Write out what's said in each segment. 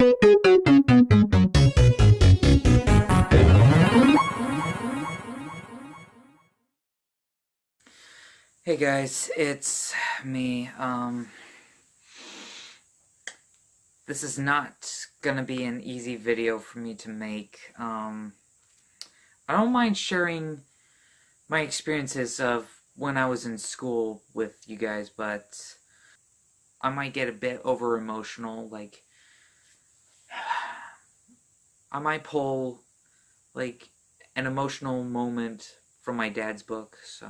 Hey guys, it's me. This is not gonna be an easy video for me to make. I don't mind sharing my experiences of when I was in school with you guys, but I might get a bit over emotional. Like, I might pull, like, an emotional moment from my dad's book, so.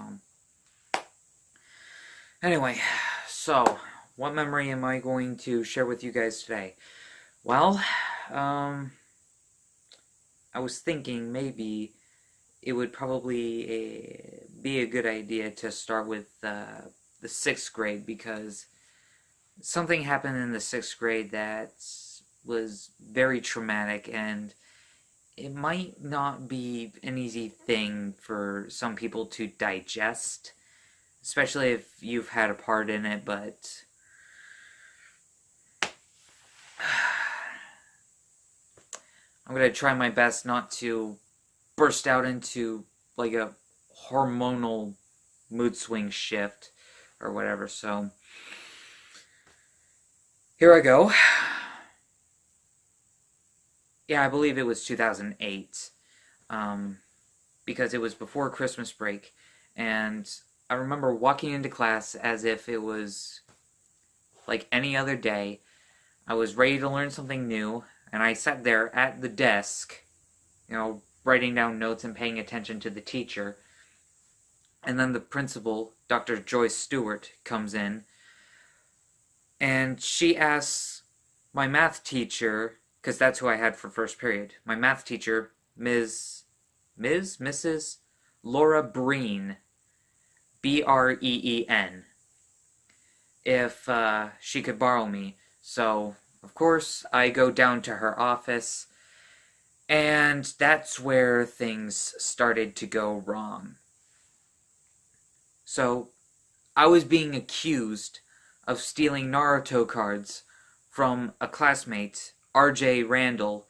Anyway, so, what memory am I going to share with you guys today? Well, I was thinking maybe it would probably be a good idea to start with the 6th grade, because something happened in the 6th grade that was very traumatic, and it might not be an easy thing for some people to digest, especially if you've had a part in it, but I'm going to try my best not to burst out into like a hormonal mood swing shift or whatever, so here I go. Yeah, I believe it was 2008, because it was before Christmas break, and I remember walking into class as if it was like any other day. I was ready to learn something new, and I sat there at the desk, writing down notes and paying attention to the teacher. And then the principal, Dr. Joyce Stewart, comes in, and she asks my math teacher, because that's who I had for first period, my math teacher, Mrs. Laura Breen, Breen, if she could borrow me. So, of course, I go down to her office, and that's where things started to go wrong. So, I was being accused of stealing Naruto cards from a classmate, R.J. Randall,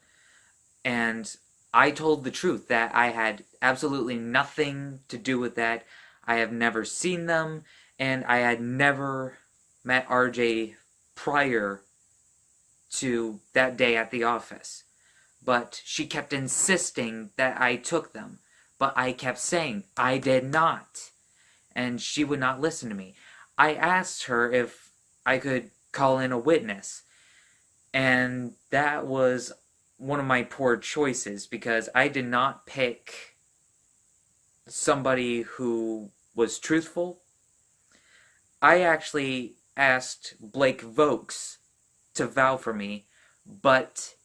and I told the truth that I had absolutely nothing to do with that. I have never seen them, and I had never met RJ prior to that day at the office. But she kept insisting that I took them, but I kept saying I did not, and she would not listen to me. I asked her if I could call in a witness, and that was one of my poor choices, because I did not pick somebody who was truthful. I actually asked Blake Vokes to vow for me, but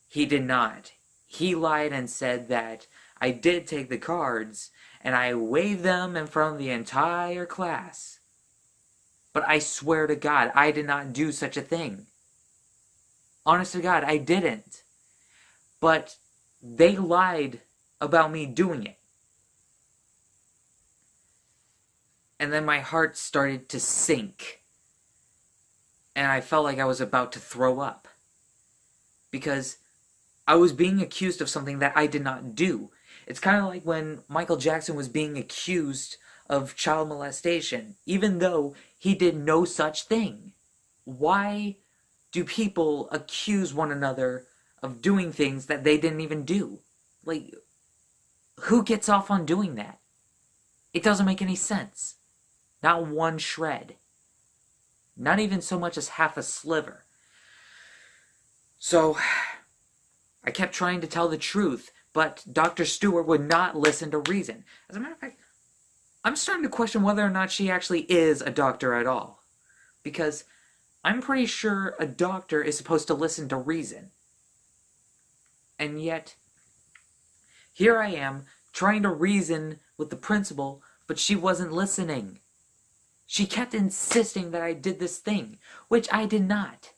he did not. He lied and said that I did take the cards, and I waved them in front of the entire class. But I swear to God, I did not do such a thing. Honest to God, I didn't. But they lied about me doing it. And then my heart started to sink, and I felt like I was about to throw up, because I was being accused of something that I did not do. It's kind of like when Michael Jackson was being accused of child molestation, even though he did no such thing. Why do people accuse one another of doing things that they didn't even do? Like, who gets off on doing that? It doesn't make any sense. Not one shred. Not even so much as half a sliver. So, I kept trying to tell the truth, but Dr. Stewart would not listen to reason. As a matter of fact, I'm starting to question whether or not she actually is a doctor at all. Because I'm pretty sure a doctor is supposed to listen to reason. And yet, here I am, trying to reason with the principal, but she wasn't listening. She kept insisting that I did this thing, which I did not.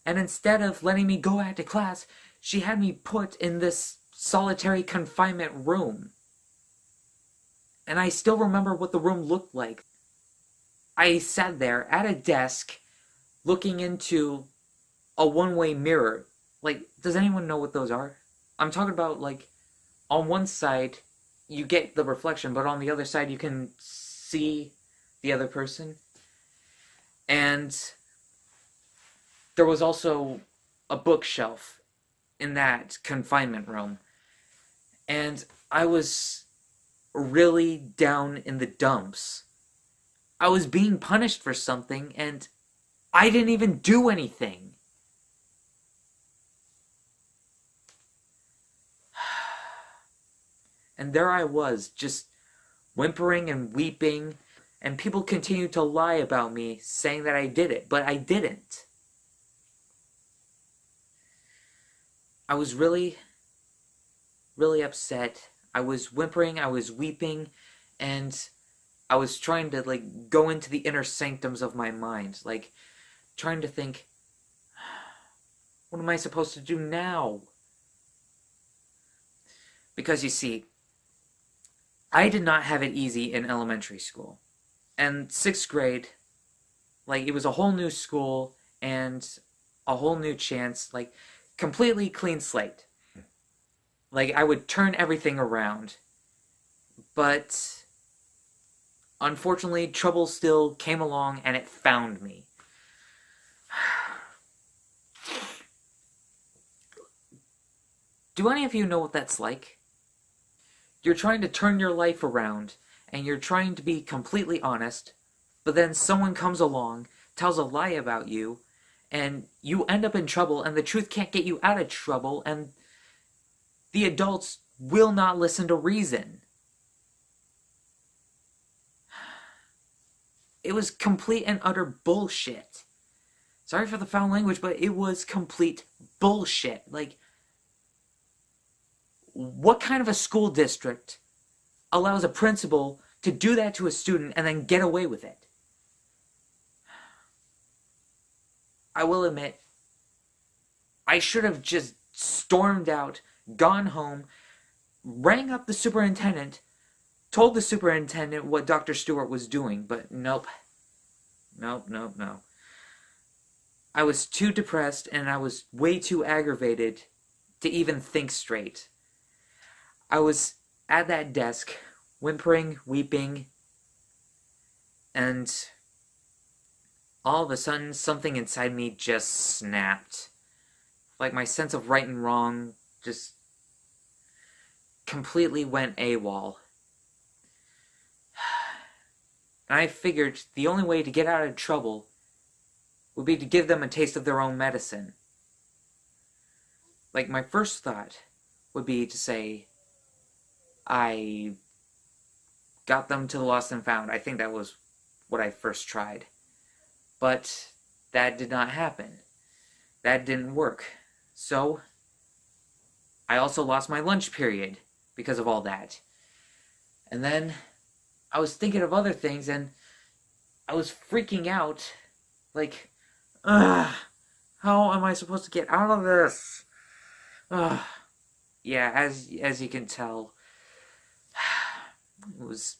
And instead of letting me go out to class, she had me put in this solitary confinement room. And I still remember what the room looked like. I sat there at a desk looking into a one-way mirror Like, does anyone know what those are? I'm talking about, like, on one side, you get the reflection, but on the other side, you can see the other person. And there was also a bookshelf in that confinement room. And I was really down in the dumps. I was being punished for something, and I didn't even do anything. And there I was, just whimpering and weeping, and people continued to lie about me, saying that I did it, but I didn't. I was really, really upset. I was whimpering, I was weeping, and I was trying to, like, go into the inner sanctums of my mind, like, trying to think, what am I supposed to do now? Because you see, I did not have it easy in elementary school. And 6th grade, like, it was a whole new school and a whole new chance, like, completely clean slate. Like, I would turn everything around. But unfortunately, trouble still came along and it found me. Do any of you know what that's like? You're trying to turn your life around, and you're trying to be completely honest, but then someone comes along, tells a lie about you, and you end up in trouble, and the truth can't get you out of trouble, and the adults will not listen to reason. It was complete and utter bullshit. Sorry for the foul language, but it was complete bullshit. Like, what kind of a school district allows a principal to do that to a student and then get away with it? I will admit, I should have just stormed out, gone home, rang up the superintendent, told the superintendent what Dr. Stewart was doing, but nope. Nope. I was too depressed and I was way too aggravated to even think straight. I was at that desk, whimpering, weeping, and all of a sudden something inside me just snapped. Like my sense of right and wrong just completely went AWOL. And I figured the only way to get out of trouble would be to give them a taste of their own medicine. Like, my first thought would be to say, I got them to the lost and found. I think that was what I first tried. But that did not happen. That didn't work. So, I also lost my lunch period because of all that. And then I was thinking of other things and I was freaking out. Like, how am I supposed to get out of this? Yeah, as you can tell, it was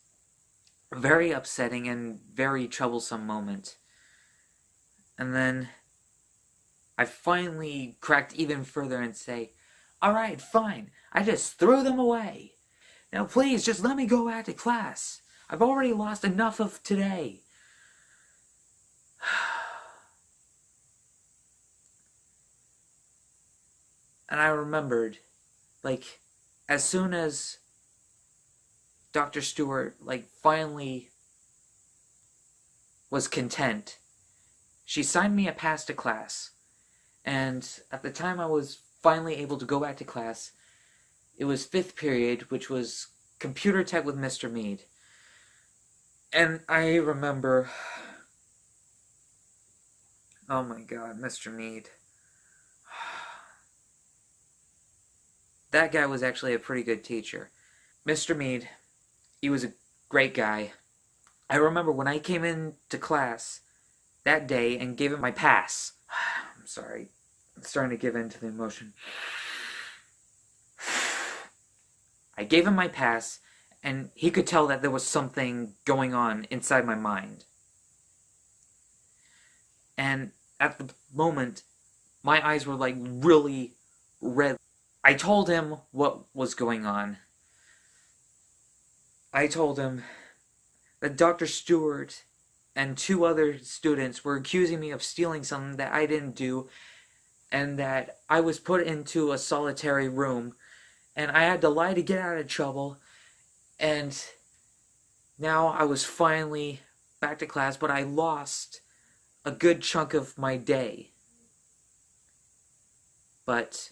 a very upsetting and very troublesome moment. And then I finally cracked even further and say, alright, fine, I just threw them away. Now please, just let me go back to class. I've already lost enough of today. And I remembered, like, as soon as Dr. Stewart, like, finally was content, she signed me a pass to class. And at the time I was finally able to go back to class, it was 5th period, which was computer tech with Mr. Mead. And I remember, oh my god, Mr. Mead. That guy was actually a pretty good teacher. Mr. Mead, he was a great guy. I remember when I came into class that day and gave him my pass. I'm sorry. I'm starting to give in to the emotion. I gave him my pass, and he could tell that there was something going on inside my mind. And at the moment, My eyes were like really red. I told him what was going on. I told him that Dr. Stewart and two other students were accusing me of stealing something that I didn't do, and that I was put into a solitary room and I had to lie to get out of trouble. And now I was finally back to class, but I lost a good chunk of my day. But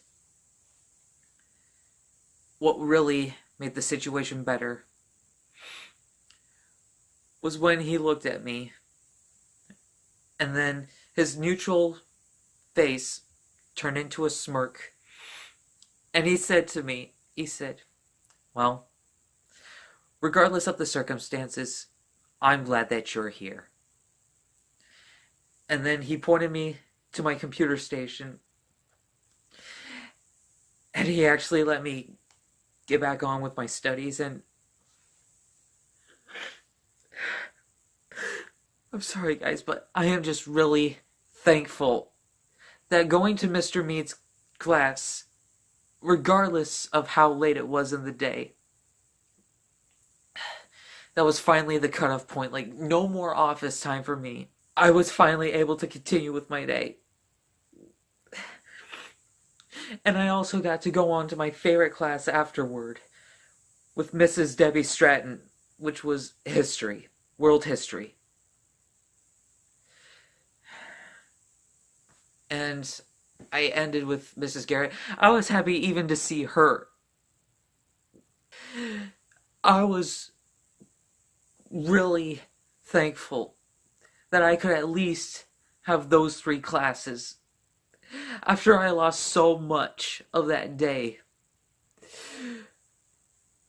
what really made the situation better was when he looked at me, and then his neutral face turned into a smirk, and he said to me, well, regardless of the circumstances, I'm glad that you're here. And then he pointed me to my computer station, and he actually let me get back on with my studies. And I'm sorry, guys, but I am just really thankful that going to Mr. Mead's class, regardless of how late it was in the day, that was finally the cutoff point. Like, no more office time for me. I was finally able to continue with my day. And I also got to go on to my favorite class afterward with Mrs. Debbie Stratton, which was history, world history. And I ended with Mrs. Garrett. I was happy even to see her. I was really thankful that I could at least have those 3 classes after I lost so much of that day.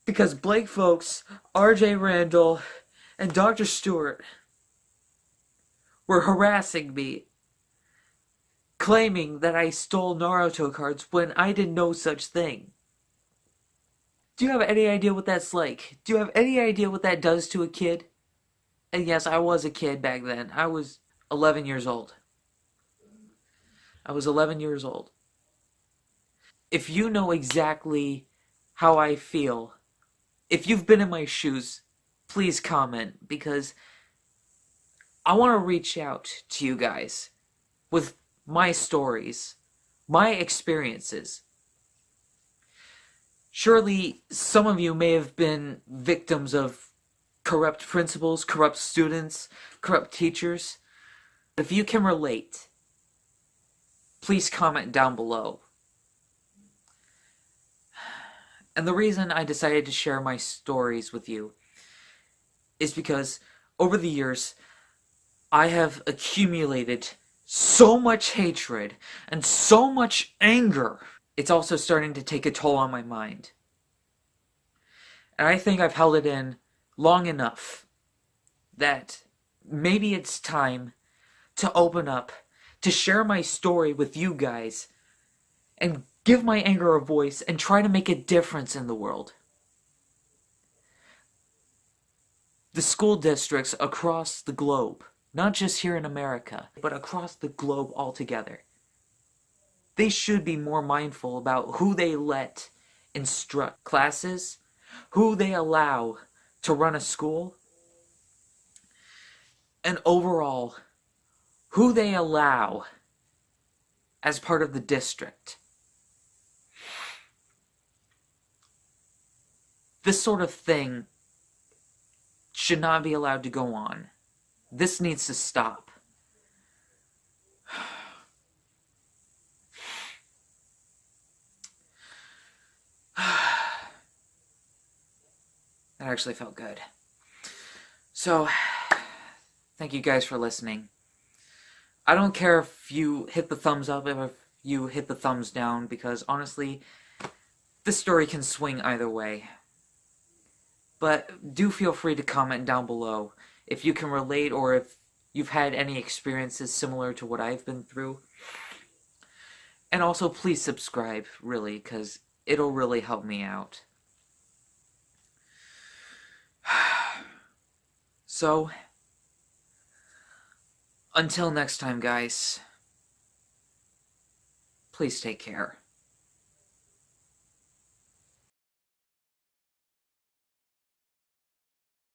Because Blake Folks, R.J. Randall, and Dr. Stewart were harassing me, claiming that I stole Naruto cards when I did no such thing. Do you have any idea what that's like? Do you have any idea what that does to a kid? And yes, I was a kid back then. I was 11 years old. I was 11 years old. If you know exactly how I feel, if you've been in my shoes, please comment, because I want to reach out to you guys with my stories, my experiences. Surely some of you may have been victims of corrupt principals, corrupt students, corrupt teachers. If you can relate, please comment down below. And the reason I decided to share my stories with you is because over the years, I have accumulated so much hatred and so much anger. It's also starting to take a toll on my mind. And I think I've held it in long enough that maybe it's time to open up, to share my story with you guys, and give my anger a voice and try to make a difference in the world. The school districts across the globe, not just here in America, but across the globe altogether, they should be more mindful about who they let instruct classes, who they allow to run a school, and overall, who they allow as part of the district. This sort of thing should not be allowed to go on. This needs to stop. That actually felt good. So, thank you guys for listening. I don't care if you hit the thumbs up or if you hit the thumbs down, because honestly, this story can swing either way. But do feel free to comment down below if you can relate or if you've had any experiences similar to what I've been through. And also please subscribe, really, because it'll really help me out. So, until next time, guys. Please take care.